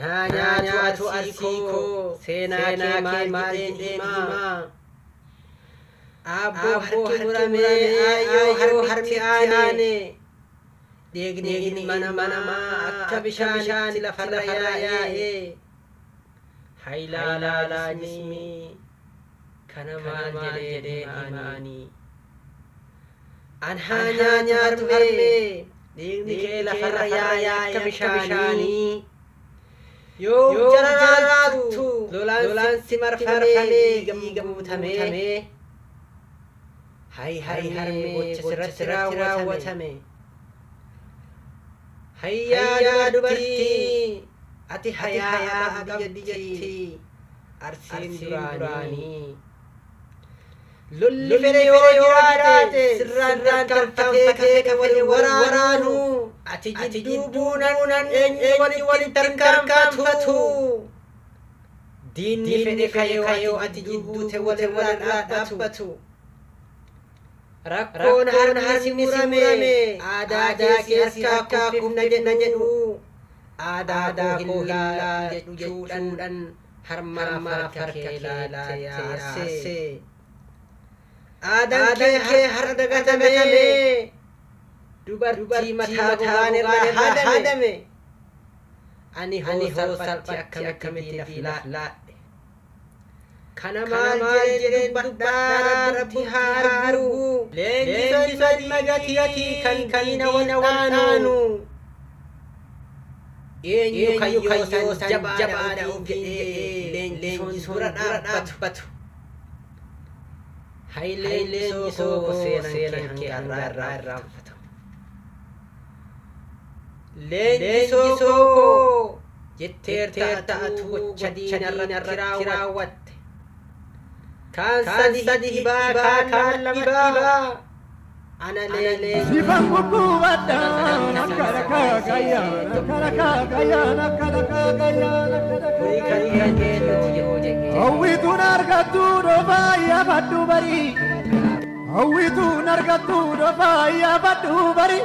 nyaatu arsiikoo seenaa kee maal himaa abboo harki muramee ayyoo harmi aane deegni manamaa akka bishaan lafarra yaa'ee haylaalaa jismii kana maal jedhee himaanii an haa nyaatu harmee deegni kee lafarra yaa'ee akka bishaanii yoo jaraattu lolaan si marfamee guutamee hay harmee gocha sirratti raawwatame hayyaa dubartii ati hayaa qabdi jetti arsiin duraanii lolli fedhe yoo jiraate sirraan tarkaanfatee waliin waraanu ati jidduu buunan eenyu waliin tarkaanfatu diinni fedhe kayoo ati jidduute walirraa dhaabbatu rakkoon harmi murame aadaa keessi akka kufna jedhu aadaa koo ilaalaa jechuudhaan harma harka ilaalaa yaase aadaan kee har'a dagatame dubartii mataa gowwaan irraa haadame ani hoo salphatti akkamitti laadhe kana maal jedhee dubbadhaa rabbi haaru leenjisoon magatii kan diina wal'aanu eenyu kayyoo san jabaadha jedhee leenjisoon dhaabbatu leensisoo seenan kee har'aa irraanfatamu leensisoo jetteerta ta'atu gocha diinarratti raawwatte kaan sadi hibaa kaan lama ana sifan gugguubadha nakkaraka gayyana hawwituun argattu dhofaa yaabadhu barii hawwituun argattu dhofaa yaabadhu barii